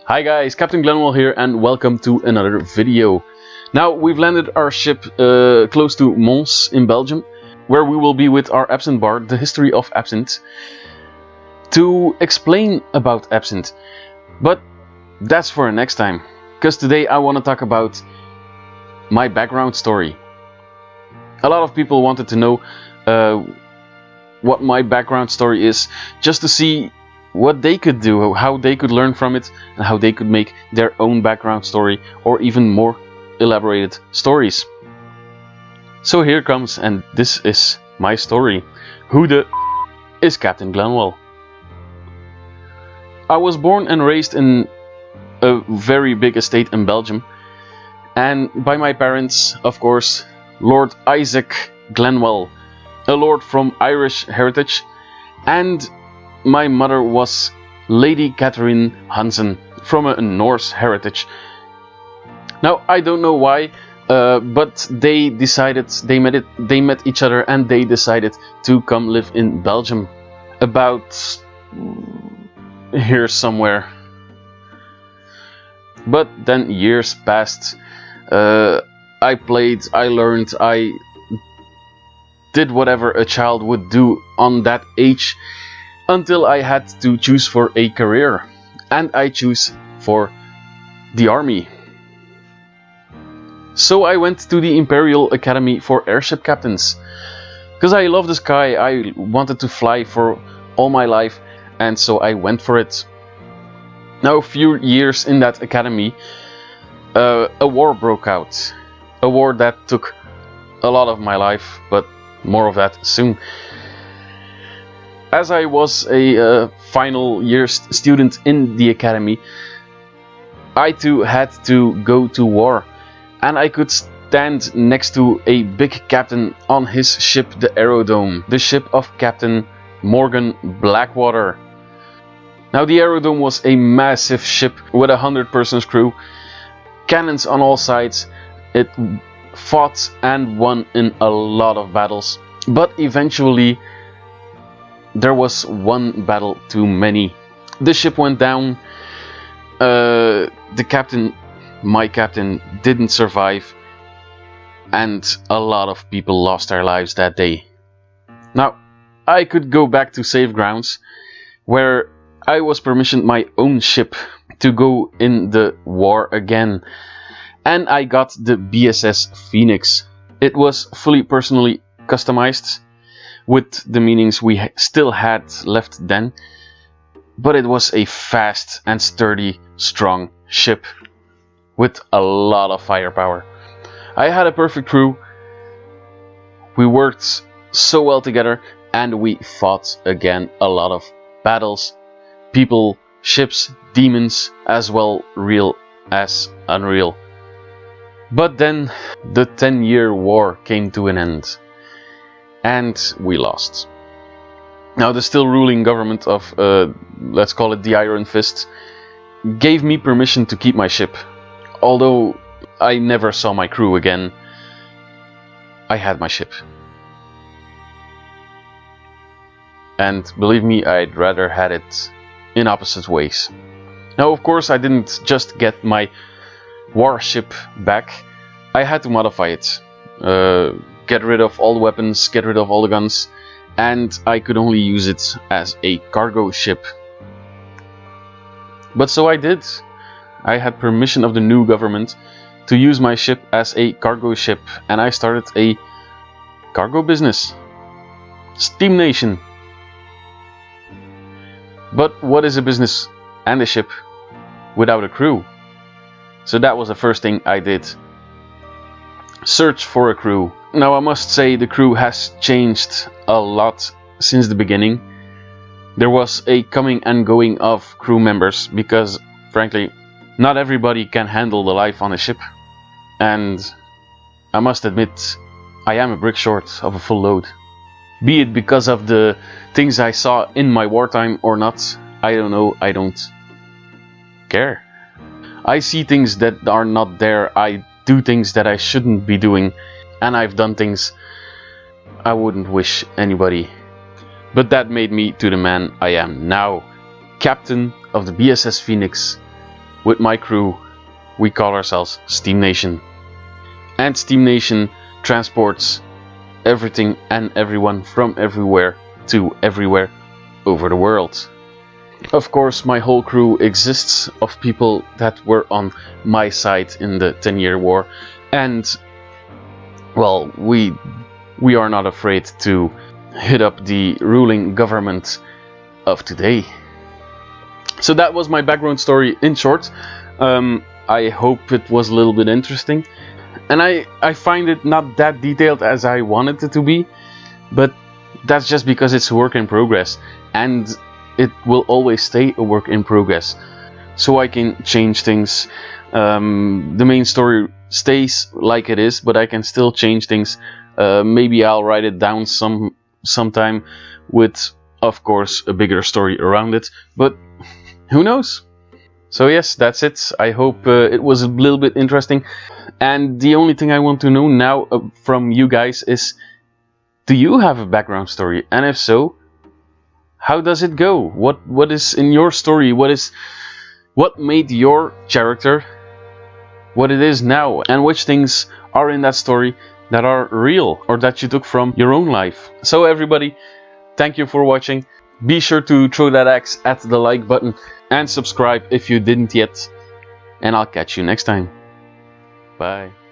Hi guys, Captain Glenwell here and welcome to another video. Now we've landed our ship close to Mons in Belgium, where we will be with our absinthe bar, the history of absinthe, to explain about absinthe. But that's for next time, because today I want to talk about my background story. A lot of people wanted to know what my background story is, just to see what they could do, how they could learn from it, and how they could make their own background story or even more elaborated stories. So here comes, and this is my story. Who the is Captain Glenwell? I was born and raised in a very big estate in Belgium, and by my parents, of course, Lord Isaac Glenwell, a lord from Irish heritage, and my mother was Lady Catherine Hansen from a Norse heritage. Now I don't know why, but they met each other and they decided to come live in Belgium, about here somewhere. But then years passed. I played, I learned, I did whatever a child would do on that age, until I had to choose for a career, and I choose for the army. So I went to the Imperial Academy for Airship Captains, because I love the sky. I wanted to fly for all my life, and so I went for it. Now, a few years in that academy, a war broke out. A war that took a lot of my life, but more of that soon. As I was a final year student in the academy, I too had to go to war, and I could stand next to a big captain on his ship, the Aerodome, the ship of Captain Morgan Blackwater. Now the Aerodome was a massive ship with 100-person crew, cannons on all sides. It fought and won in a lot of battles, but eventually there was one battle too many. The ship went down. The captain, my captain, didn't survive, and a lot of people lost their lives that day. Now, I could go back to safe grounds, where I was permissioned my own ship to go in the war again, and I got the BSS Phoenix. It was fully personally customized, with the meanings we still had left then, but it was a fast and sturdy, strong ship with a lot of firepower. I had a perfect crew. We worked so well together, and we fought again a lot of battles. People, ships, demons, as well real as unreal. But then the 10-year war came to an end, and we lost. Now the still ruling government of, let's call it the Iron Fist, gave me permission to keep my ship. Although I never saw my crew again, I had my ship. And believe me, I'd rather had it in opposite ways. Now of course I didn't just get my warship back, I had to modify it. Get rid of all the weapons, get rid of all the guns, and I could only use it as a cargo ship. But so I did. I had permission of the new government to use my ship as a cargo ship, and I started a cargo business. Steam Nation. But what is a business and a ship without a crew? So that was the first thing I did. Search for a crew. Now I must say the crew has changed a lot since the beginning. There was a coming and going of crew members, because frankly not everybody can handle the life on a ship, and I must admit I am a brick short of a full load. Be it because of the things I saw in my wartime or not, I don't know, I don't care. I see things that are not there, I do things that I shouldn't be doing, and I've done things I wouldn't wish anybody. But that made me to the man I am now, captain of the BSS Phoenix, with my crew, we call ourselves Steam Nation. And Steam Nation transports everything and everyone from everywhere to everywhere over the world. Of course, my whole crew exists of people that were on my side in the 10-year war, and well, we are not afraid to hit up the ruling government of today. So that was my background story in short. I hope it was a little bit interesting, and I find it not that detailed as I wanted it to be, but that's just because it's a work in progress, and it will always stay a work in progress. So I can change things. The main story stays like it is, but I can still change things. Maybe I'll write it down sometime with, of course, a bigger story around it, but who knows? So yes, that's it. I hope it was a little bit interesting. And the only thing I want to know now from you guys is, do you have a background story? And if so, how does it go? What is in your story? What made your character what it is now? And which things are in that story that are real or that you took from your own life? So everybody, thank you for watching. Be sure to throw that axe at the like button and subscribe if you didn't yet. And I'll catch you next time. Bye.